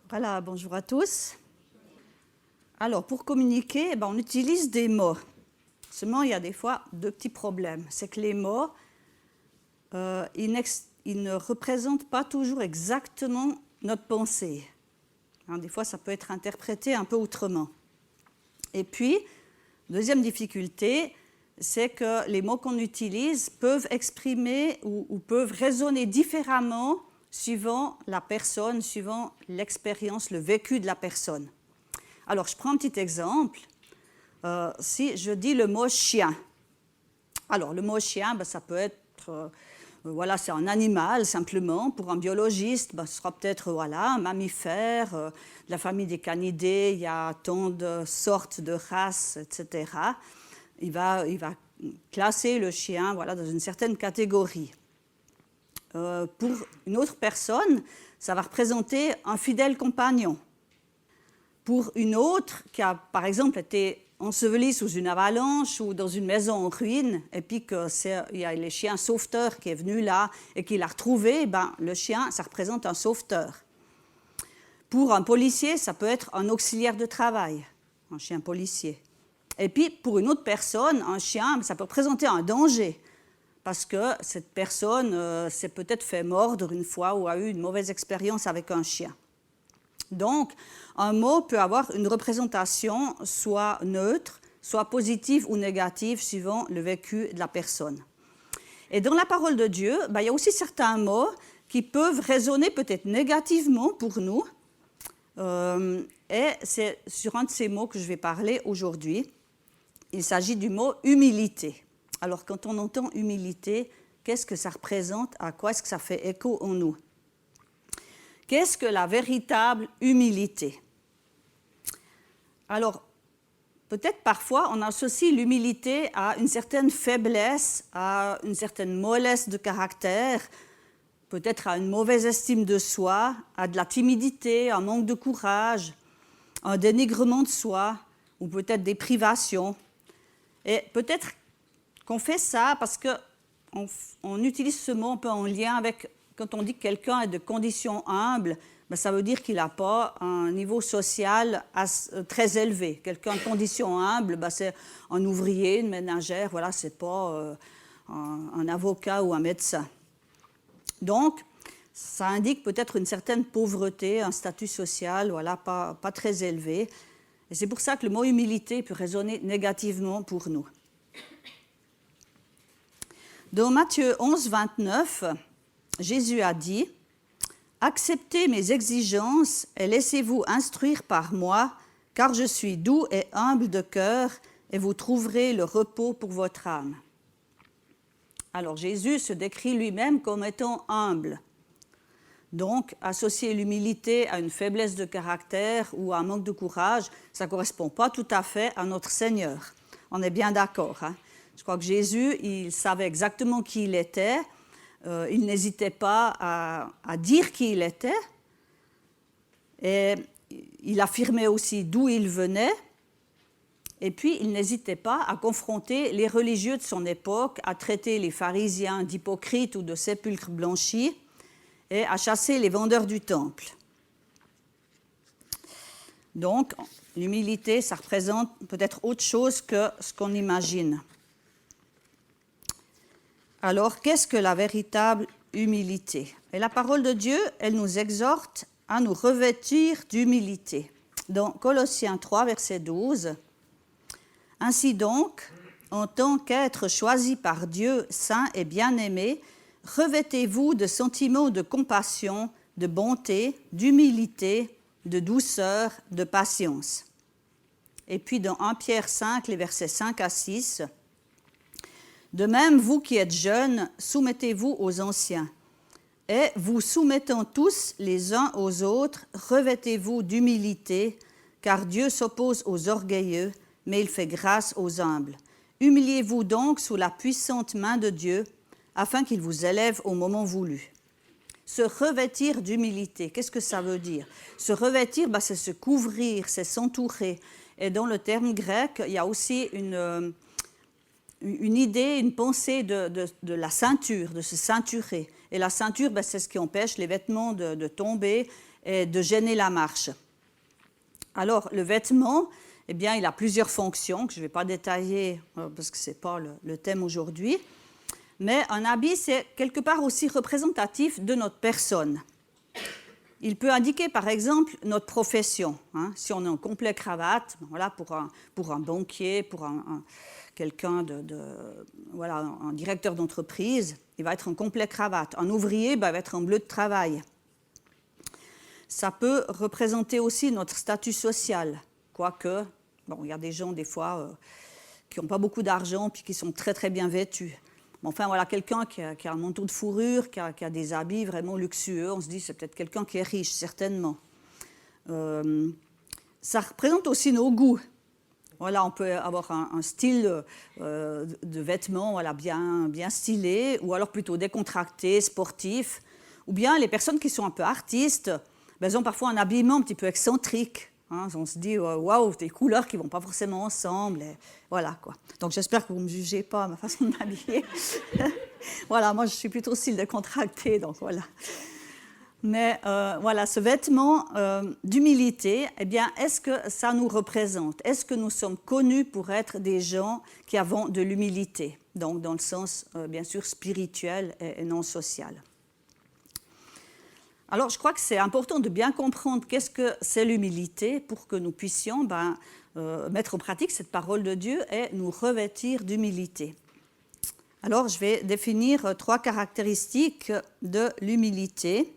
Voilà, bonjour à tous. Alors, pour communiquer, on utilise des mots. Seulement, il y a des fois deux petits problèmes. C'est que les mots, ils ne représentent pas toujours exactement notre pensée. Des fois, ça peut être interprété un peu autrement. Et puis, deuxième difficulté, c'est que les mots qu'on utilise peuvent exprimer ou peuvent résonner différemment suivant la personne, suivant l'expérience, le vécu de la personne. Alors, je prends un petit exemple. Si je dis le mot chien. Alors, le mot chien, ça peut être, voilà, c'est un animal simplement. Pour un biologiste, ce sera peut-être un mammifère, de la famille des canidés, il y a tant de sortes de races, etc. Il va classer le chien dans une certaine catégorie. Pour une autre personne, ça va représenter un fidèle compagnon. Pour une autre qui a, par exemple, été ensevelie sous une avalanche ou dans une maison en ruine, et puis qu'il y a le chien sauveteur qui est venu là et qui l'a retrouvé, le chien, ça représente un sauveteur. Pour un policier, ça peut être un auxiliaire de travail, un chien policier. Et puis, pour une autre personne, un chien, ça peut représenter un danger, parce que cette personne s'est peut-être fait mordre une fois ou a eu une mauvaise expérience avec un chien. Donc, un mot peut avoir une représentation soit neutre, soit positive ou négative, suivant le vécu de la personne. Et dans la parole de Dieu, il y a aussi certains mots qui peuvent résonner peut-être négativement pour nous. Et c'est sur un de ces mots que je vais parler aujourd'hui. Il s'agit du mot humilité. Alors, quand on entend humilité, qu'est-ce que ça représente? À quoi est-ce que ça fait écho en nous? Qu'est-ce que la véritable humilité? Alors, peut-être parfois, on associe l'humilité à une certaine faiblesse, à une certaine mollesse de caractère, peut-être à une mauvaise estime de soi, à de la timidité, un manque de courage, un dénigrement de soi, ou peut-être des privations. Et peut-être qu'on fait ça parce qu'on utilise ce mot un peu en lien avec, quand on dit que quelqu'un est de condition humble, ça veut dire qu'il n'a pas un niveau social très élevé. Quelqu'un de condition humble, c'est un ouvrier, une ménagère, ce n'est pas un avocat ou un médecin. Donc, ça indique peut-être une certaine pauvreté, un statut social pas très élevé. Et c'est pour ça que le mot humilité peut résonner négativement pour nous. Dans Matthieu 11, 29, Jésus a dit « Acceptez mes exigences et laissez-vous instruire par moi, car je suis doux et humble de cœur, et vous trouverez le repos pour votre âme. » Alors Jésus se décrit lui-même comme étant humble. Donc, associer l'humilité à une faiblesse de caractère ou à un manque de courage, ça ne correspond pas tout à fait à notre Seigneur. On est bien d'accord. Je crois que Jésus, il savait exactement qui il était. Il n'hésitait pas à dire qui il était. Et il affirmait aussi d'où il venait. Et puis, il n'hésitait pas à confronter les religieux de son époque, à traiter les pharisiens d'hypocrites ou de sépulcres blanchis, et à chasser les vendeurs du temple. Donc, l'humilité, ça représente peut-être autre chose que ce qu'on imagine. Alors, qu'est-ce que la véritable humilité? Et la parole de Dieu, elle nous exhorte à nous revêtir d'humilité. Dans Colossiens 3, verset 12, « Ainsi donc, en tant qu'être choisi par Dieu, saint et bien-aimé, revêtez-vous de sentiments de compassion, de bonté, d'humilité, de douceur, de patience. » Et puis dans 1 Pierre 5, les versets 5 à 6, « De même, vous qui êtes jeunes, soumettez-vous aux anciens. Et vous soumettant tous les uns aux autres, revêtez-vous d'humilité, car Dieu s'oppose aux orgueilleux, mais il fait grâce aux humbles. Humiliez-vous donc sous la puissante main de Dieu, afin qu'il vous élève au moment voulu. » Se revêtir d'humilité, qu'est-ce que ça veut dire? Se revêtir, c'est se couvrir, c'est s'entourer. Et dans le terme grec, il y a aussi une idée, une pensée de la ceinture, de se ceinturer. Et la ceinture, c'est ce qui empêche les vêtements de tomber et de gêner la marche. Alors, le vêtement, eh bien, il a plusieurs fonctions que je ne vais pas détailler parce que ce n'est pas le thème aujourd'hui. Mais un habit, c'est quelque part aussi représentatif de notre personne. Il peut indiquer, par exemple, notre profession. Si on est en complet cravate, voilà, pour un banquier, pour quelqu'un voilà, un directeur d'entreprise, il va être en complet cravate. Un ouvrier va être en bleu de travail. Ça peut représenter aussi notre statut social, quoique, bon, il y a des gens, des fois, qui n'ont pas beaucoup d'argent puis qui sont très, très bien vêtus. Enfin, voilà, quelqu'un qui a un manteau de fourrure, qui a des habits vraiment luxueux, on se dit c'est peut-être quelqu'un qui est riche, certainement. Ça représente aussi nos goûts. Voilà, on peut avoir un style de vêtements voilà, bien stylé, ou alors plutôt décontracté, sportif. Ou bien les personnes qui sont un peu artistes, ben, elles ont parfois un habillement un petit peu excentrique. On se dit, waouh, des couleurs qui ne vont pas forcément ensemble. Et voilà, quoi. Donc j'espère que vous ne me jugez pas à ma façon de m'habiller. Voilà, moi je suis plutôt style décontracté, donc voilà. Mais voilà, ce vêtement d'humilité, eh bien, est-ce que ça nous représente? Est-ce que nous sommes connus pour être des gens qui avons de l'humilité? Donc dans le sens, bien sûr, spirituel et non social. Alors, je crois que c'est important de bien comprendre qu'est-ce que c'est l'humilité pour que nous puissions mettre en pratique cette parole de Dieu et nous revêtir d'humilité. Alors, je vais définir 3 caractéristiques de l'humilité.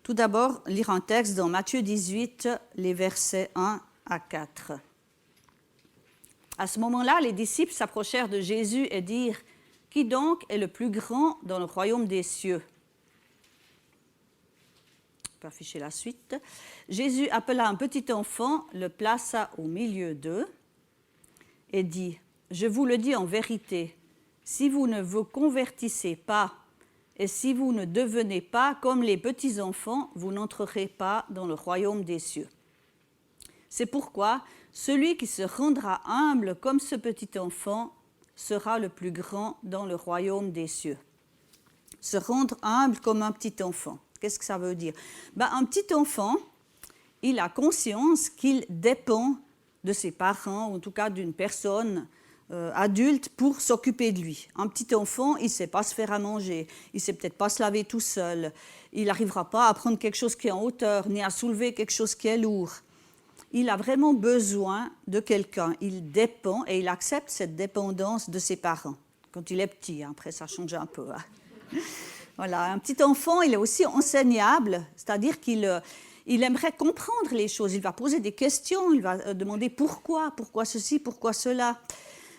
Tout d'abord, lire un texte dans Matthieu 18, les versets 1 à 4. À ce moment-là, les disciples s'approchèrent de Jésus et dirent « Qui donc est le plus grand dans le royaume des cieux ?» Je peux afficher la suite. Jésus appela un petit enfant, le plaça au milieu d'eux et dit « Je vous le dis en vérité, si vous ne vous convertissez pas et si vous ne devenez pas comme les petits-enfants, vous n'entrerez pas dans le royaume des cieux. C'est pourquoi celui qui se rendra humble comme ce petit enfant sera le plus grand dans le royaume des cieux. » Se rendre humble comme un petit enfant. Qu'est-ce que ça veut dire? Un petit enfant, il a conscience qu'il dépend de ses parents, ou en tout cas d'une personne adulte pour s'occuper de lui. Un petit enfant, il ne sait pas se faire à manger, il ne sait peut-être pas se laver tout seul, il n'arrivera pas à prendre quelque chose qui est en hauteur, ni à soulever quelque chose qui est lourd. Il a vraiment besoin de quelqu'un, il dépend et il accepte cette dépendance de ses parents. Quand il est petit, après ça change un peu. Voilà, un petit enfant, il est aussi enseignable, c'est-à-dire qu'il aimerait comprendre les choses. Il va poser des questions, il va demander pourquoi ceci, pourquoi cela.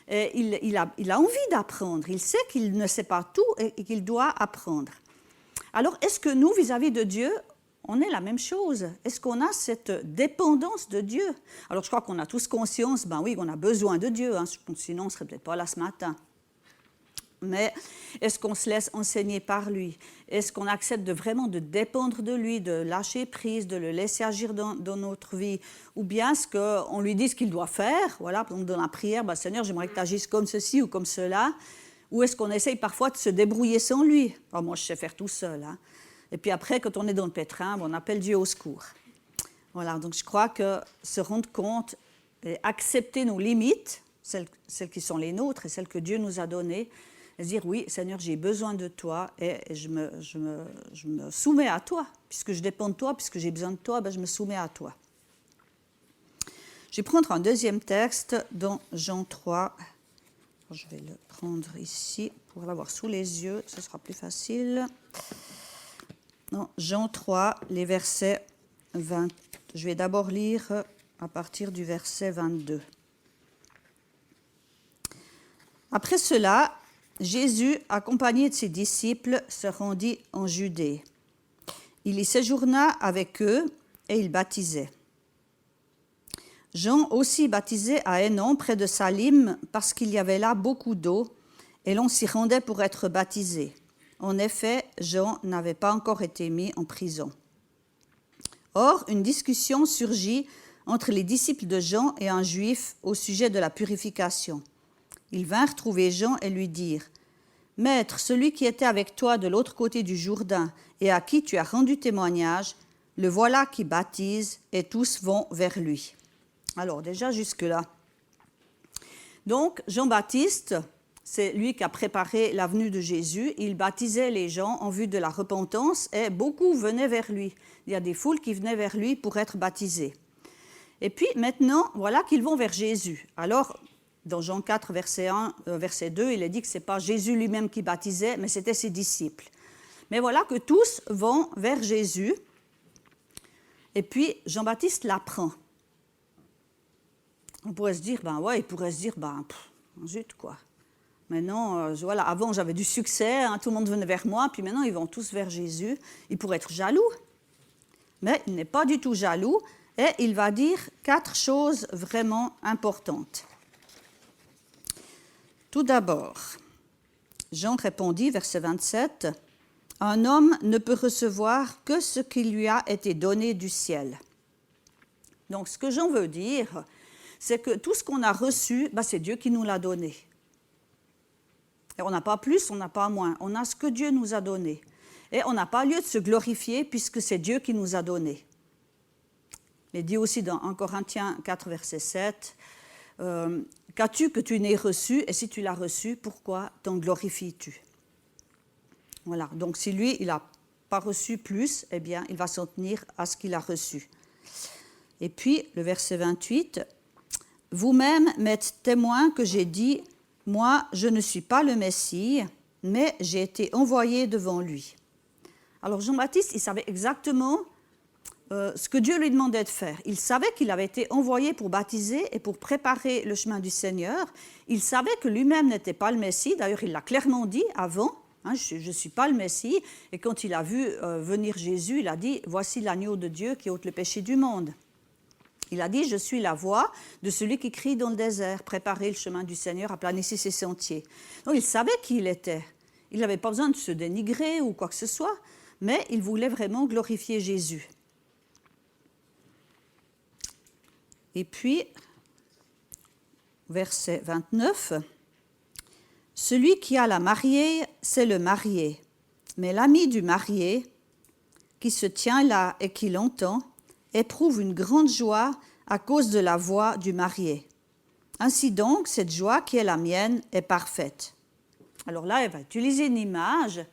Et il a envie d'apprendre, il sait qu'il ne sait pas tout et qu'il doit apprendre. Alors, est-ce que nous, vis-à-vis de Dieu, on est la même chose? Est-ce qu'on a cette dépendance de Dieu? Alors, je crois qu'on a tous conscience, oui, on a besoin de Dieu, sinon on ne serait peut-être pas là ce matin. Mais est-ce qu'on se laisse enseigner par lui? Est-ce qu'on accepte vraiment de dépendre de lui, de lâcher prise, de le laisser agir dans notre vie? Ou bien est-ce qu'on lui dit ce qu'il doit faire? Voilà, par exemple dans la prière, Seigneur, j'aimerais que tu agisses comme ceci ou comme cela. Ou est-ce qu'on essaye parfois de se débrouiller sans lui? Moi, je sais faire tout seul. Et puis après, quand on est dans le pétrin, on appelle Dieu au secours. Voilà, donc je crois que se rendre compte et accepter nos limites, celles qui sont les nôtres et celles que Dieu nous a données, et se dire, oui, Seigneur, j'ai besoin de toi et je me soumets à toi. Puisque je dépends de toi, puisque j'ai besoin de toi, je me soumets à toi. Je vais prendre un deuxième texte dans Jean 3. Je vais le prendre ici pour l'avoir sous les yeux, ce sera plus facile. Dans Jean 3, les versets 20. Je vais d'abord lire à partir du verset 22. Après cela, Jésus, accompagné de ses disciples, se rendit en Judée. Il y séjourna avec eux et il baptisait. Jean aussi baptisait à Hénon, près de Salim, parce qu'il y avait là beaucoup d'eau, et l'on s'y rendait pour être baptisé. En effet, Jean n'avait pas encore été mis en prison. Or, une discussion surgit entre les disciples de Jean et un juif au sujet de la purification. Ils vinrent trouver Jean et lui dirent : « « Maître, celui qui était avec toi de l'autre côté du Jourdain et à qui tu as rendu témoignage, le voilà qui baptise et tous vont vers lui. » Alors déjà jusque-là. Donc Jean-Baptiste, c'est lui qui a préparé la venue de Jésus. Il baptisait les gens en vue de la repentance et beaucoup venaient vers lui. Il y a des foules qui venaient vers lui pour être baptisées. Et puis maintenant, voilà qu'ils vont vers Jésus. Alors, dans Jean 4, verset 2, il est dit que ce n'est pas Jésus lui-même qui baptisait, mais c'était ses disciples. Mais voilà que tous vont vers Jésus. Et puis, Jean-Baptiste l'apprend. On pourrait se dire, zut, quoi. Maintenant, voilà, avant, j'avais du succès, tout le monde venait vers moi, puis maintenant, ils vont tous vers Jésus. Il pourrait être jaloux. Mais il n'est pas du tout jaloux, et il va dire 4 choses vraiment importantes. Tout d'abord, Jean répondit, verset 27, « Un homme ne peut recevoir que ce qui lui a été donné du ciel. » Donc, ce que Jean veut dire, c'est que tout ce qu'on a reçu, c'est Dieu qui nous l'a donné. Et on n'a pas plus, on n'a pas moins. On a ce que Dieu nous a donné. Et on n'a pas lieu de se glorifier puisque c'est Dieu qui nous a donné. Il dit aussi dans 1 Corinthiens 4, verset 7, qu'as-tu que tu n'aies reçu, et si tu l'as reçu, pourquoi t'en glorifies-tu? Voilà, donc si lui, il n'a pas reçu plus, eh bien, il va s'en tenir à ce qu'il a reçu. Et puis, le verset 28, « Vous-même m'êtes témoin que j'ai dit, moi, je ne suis pas le Messie, mais j'ai été envoyé devant lui. » Alors Jean-Baptiste, il savait exactement ce que Dieu lui demandait de faire. Il savait qu'il avait été envoyé pour baptiser et pour préparer le chemin du Seigneur. Il savait que lui-même n'était pas le Messie. D'ailleurs, il l'a clairement dit avant, je ne suis pas le Messie. Et quand il a vu venir Jésus, il a dit, « Voici l'agneau de Dieu qui ôte le péché du monde. » Il a dit, « Je suis la voix de celui qui crie dans le désert, préparez le chemin du Seigneur, aplanissez ses sentiers. » Donc il savait qui il était. Il n'avait pas besoin de se dénigrer ou quoi que ce soit, mais il voulait vraiment glorifier Jésus. Et puis, verset 29, « Celui qui a la mariée, c'est le marié, mais l'ami du marié, qui se tient là et qui l'entend, éprouve une grande joie à cause de la voix du marié. Ainsi donc, cette joie qui est la mienne est parfaite. » Alors là, il va utiliser une image,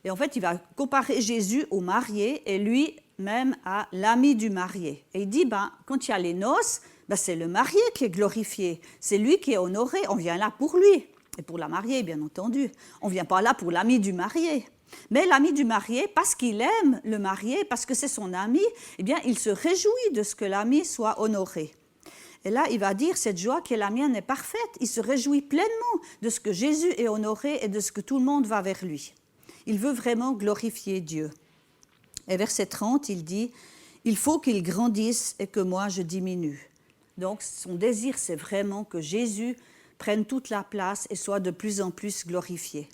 et en fait, il va comparer Jésus au marié et lui-même à l'ami du marié. Et il dit, quand il y a les noces, c'est le marié qui est glorifié, c'est lui qui est honoré, on vient là pour lui, et pour la mariée, bien entendu. On ne vient pas là pour l'ami du marié. Mais l'ami du marié, parce qu'il aime le marié, parce que c'est son ami, eh bien, il se réjouit de ce que l'ami soit honoré. Et là, il va dire, cette joie qui est la mienne est parfaite. Il se réjouit pleinement de ce que Jésus est honoré et de ce que tout le monde va vers lui. Il veut vraiment glorifier Dieu. Et verset 30, il dit, « Il faut qu'il grandisse et que moi je diminue. » Donc, son désir, c'est vraiment que Jésus prenne toute la place et soit de plus en plus glorifié.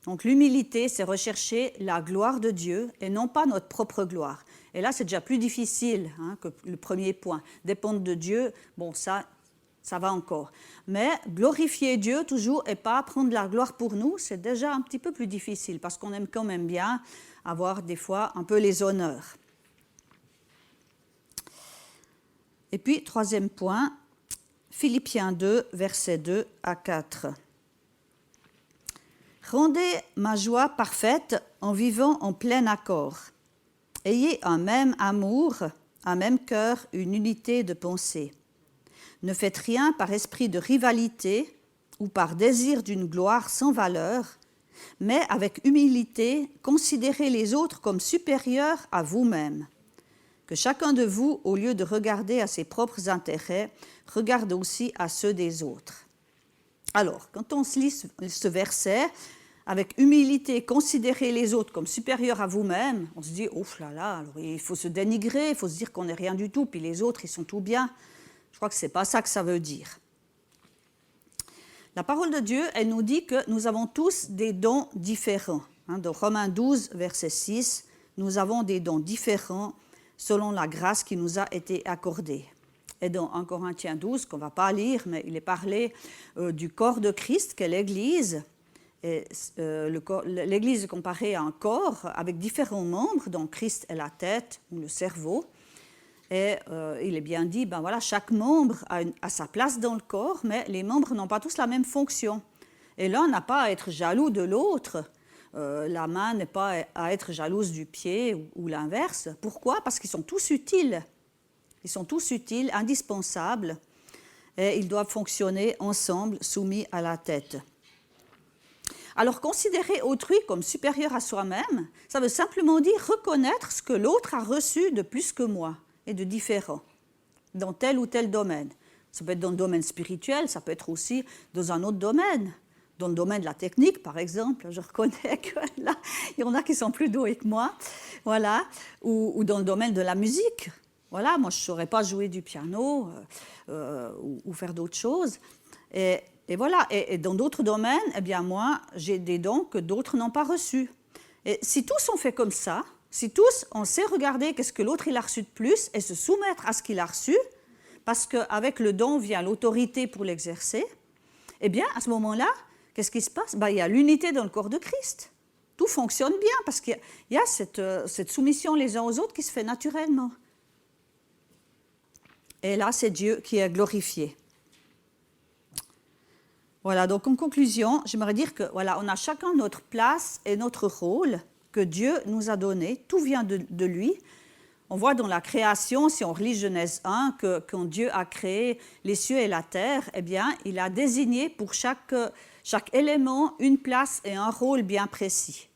Donc l'humilité, c'est rechercher la gloire de Dieu et non pas notre propre gloire. Et là, c'est déjà plus difficile que le premier point. Dépendre de Dieu, ça va encore. Mais glorifier Dieu toujours et pas prendre la gloire pour nous, c'est déjà un petit peu plus difficile parce qu'on aime quand même bien avoir des fois un peu les honneurs. Et puis, troisième point, Philippiens 2, versets 2 à 4. « Rendez ma joie parfaite en vivant en plein accord. Ayez un même amour, un même cœur, une unité de pensée. Ne faites rien par esprit de rivalité ou par désir d'une gloire sans valeur, mais avec humilité, considérez les autres comme supérieurs à vous-même. Que chacun de vous, au lieu de regarder à ses propres intérêts, regarde aussi à ceux des autres. » Alors, quand on se lit ce verset, avec humilité, considérer les autres comme supérieurs à vous-même, on se dit, ouf là là, alors il faut se dénigrer, il faut se dire qu'on n'est rien du tout, puis les autres, ils sont tout bien. Je crois que ce n'est pas ça que ça veut dire. La parole de Dieu, elle nous dit que nous avons tous des dons différents. Dans Romains 12, verset 6, nous avons des dons différents selon la grâce qui nous a été accordée. Et dans 1 Corinthiens 12, qu'on ne va pas lire, mais il est parlé du corps de Christ, qu'est l'Église. L'Église est comparée à un corps avec différents membres, dont Christ est la tête ou le cerveau. Et il est bien dit, ben voilà, chaque membre a sa place dans le corps, mais les membres n'ont pas tous la même fonction. Et l'un n'a pas à être jaloux de l'autre. La main n'est pas à être jalouse du pied ou l'inverse. Pourquoi? Parce qu'ils sont tous utiles. Ils sont tous utiles, indispensables, et ils doivent fonctionner ensemble, soumis à la tête. Alors, considérer autrui comme supérieur à soi-même, ça veut simplement dire reconnaître ce que l'autre a reçu de plus que moi et de différent, dans tel ou tel domaine. Ça peut être dans le domaine spirituel, ça peut être aussi dans un autre domaine. Dans le domaine de la technique, par exemple, je reconnais que là, il y en a qui sont plus doués que moi, voilà, ou dans le domaine de la musique. Voilà, moi, je ne saurais pas jouer du piano ou faire d'autres choses. Et voilà, et dans d'autres domaines, eh bien, moi, j'ai des dons que d'autres n'ont pas reçus. Et si tous on fait comme ça, si tous on sait regarder qu'est-ce que l'autre il a reçu de plus et se soumettre à ce qu'il a reçu, parce qu'avec le don vient l'autorité pour l'exercer, eh bien, à ce moment-là, qu'est-ce qui se passe? Ben, il y a l'unité dans le corps de Christ. Tout fonctionne bien parce qu'il y a cette soumission les uns aux autres qui se fait naturellement. Et là, c'est Dieu qui est glorifié. Voilà, donc en conclusion, j'aimerais dire que voilà, on a chacun notre place et notre rôle que Dieu nous a donné. Tout vient de lui. On voit dans la création, si on relit Genèse 1, que quand Dieu a créé les cieux et la terre, eh bien, il a désigné pour chaque élément une place et un rôle bien précis.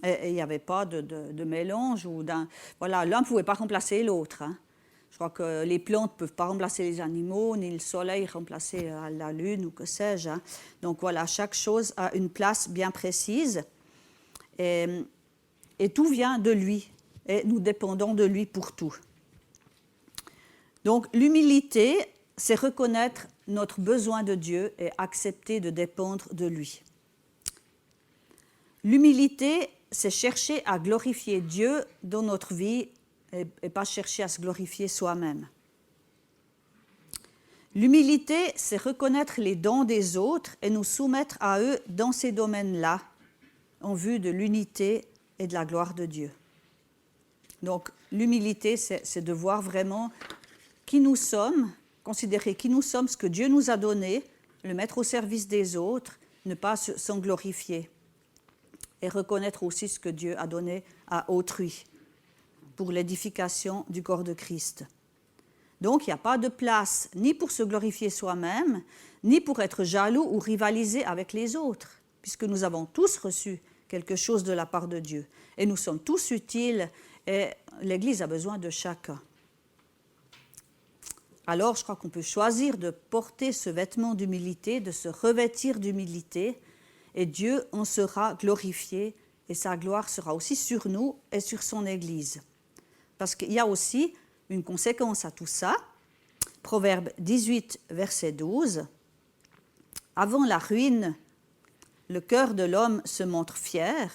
Et il n'y avait pas de mélange. Voilà, l'un ne pouvait pas remplacer l'autre. Hein. Je crois que les plantes ne peuvent pas remplacer les animaux, ni le soleil remplacer la lune ou que sais-je. Hein. Donc voilà, chaque chose a une place bien précise. Et tout vient de lui. Et nous dépendons de lui pour tout. Donc l'humilité, c'est reconnaître notre besoin de Dieu et accepter de dépendre de lui. L'humilité, c'est chercher à glorifier Dieu dans notre vie et pas chercher à se glorifier soi-même. L'humilité, c'est reconnaître les dons des autres et nous soumettre à eux dans ces domaines-là, en vue de l'unité et de la gloire de Dieu. Donc, l'humilité, c'est de voir vraiment qui nous sommes, considérer qui nous sommes, ce que Dieu nous a donné, le mettre au service des autres, ne pas s'en glorifier. Et reconnaître aussi ce que Dieu a donné à autrui pour l'édification du corps de Christ. Donc, il n'y a pas de place ni pour se glorifier soi-même, ni pour être jaloux ou rivaliser avec les autres, puisque nous avons tous reçu quelque chose de la part de Dieu. Et nous sommes tous utiles et l'Église a besoin de chacun. Alors, je crois qu'on peut choisir de porter ce vêtement d'humilité, de se revêtir d'humilité, et Dieu en sera glorifié, et sa gloire sera aussi sur nous et sur son Église. Parce qu'il y a aussi une conséquence à tout ça. Proverbe 18, verset 12. « Avant la ruine, le cœur de l'homme se montre fier,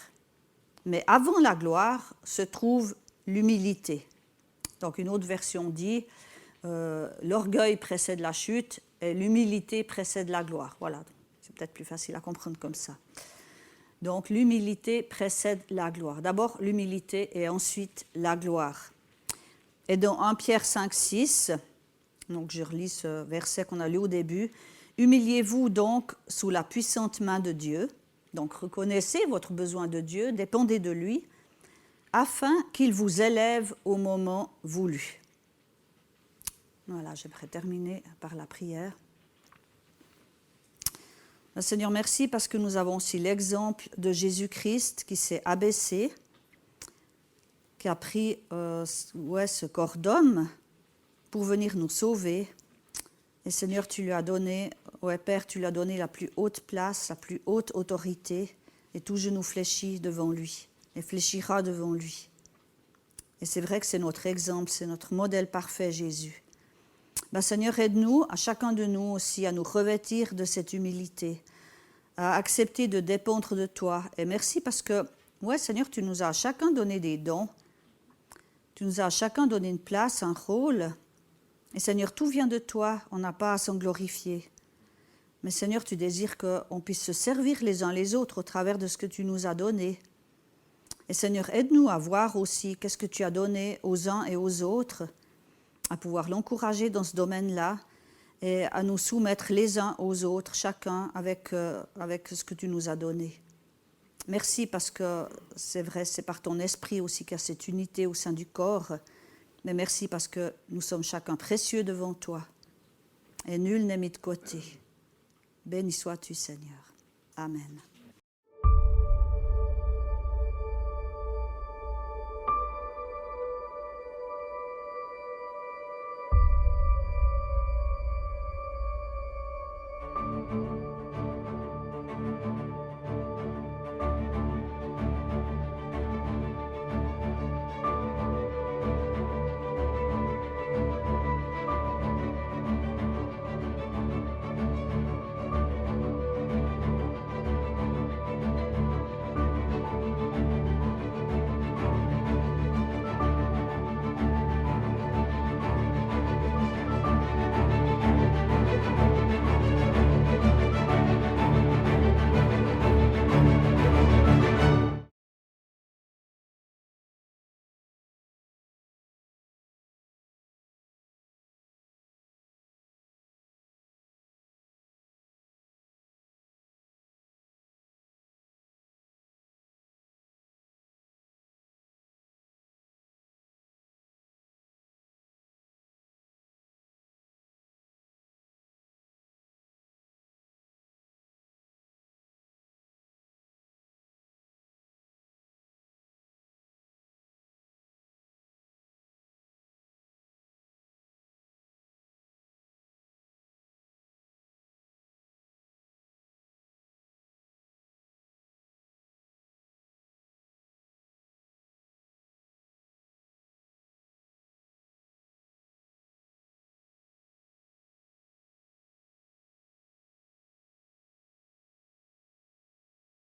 mais avant la gloire se trouve l'humilité. » Donc une autre version dit l'orgueil précède la chute et l'humilité précède la gloire. Voilà, c'est peut-être plus facile à comprendre comme ça. Donc l'humilité précède la gloire. D'abord l'humilité et ensuite la gloire. Et dans 1 Pierre 5, 6, donc je relis ce verset qu'on a lu au début, « Humiliez-vous donc sous la puissante main de Dieu. » Donc reconnaissez votre besoin de Dieu, dépendez de lui, afin qu'il vous élève au moment voulu. Voilà, j'aimerais terminer par la prière. Seigneur, merci parce que nous avons aussi l'exemple de Jésus-Christ qui s'est abaissé, qui a pris ce corps d'homme pour venir nous sauver. Et Seigneur, tu lui as donné, Père, tu lui as donné la plus haute place, la plus haute autorité, et tout genou fléchit devant lui, et fléchira devant lui. Et c'est vrai que c'est notre exemple, c'est notre modèle parfait, Jésus. Seigneur, aide-nous, à chacun de nous aussi, à nous revêtir de cette humilité, à accepter de dépendre de toi. Et merci parce que, Seigneur, tu nous as à chacun donné des dons, tu nous as à chacun donné une place, un rôle. Et Seigneur, tout vient de toi, on n'a pas à s'en glorifier. Mais Seigneur, tu désires qu'on puisse se servir les uns les autres au travers de ce que tu nous as donné. Et Seigneur, aide-nous à voir aussi qu'est-ce que tu as donné aux uns et aux autres, à pouvoir l'encourager dans ce domaine-là et à nous soumettre les uns aux autres, chacun avec ce que tu nous as donné. Merci parce que c'est vrai, c'est par ton esprit aussi qu'il y a cette unité au sein du corps. Mais merci parce que nous sommes chacun précieux devant toi et nul n'est mis de côté. Béni sois-tu, Seigneur. Amen.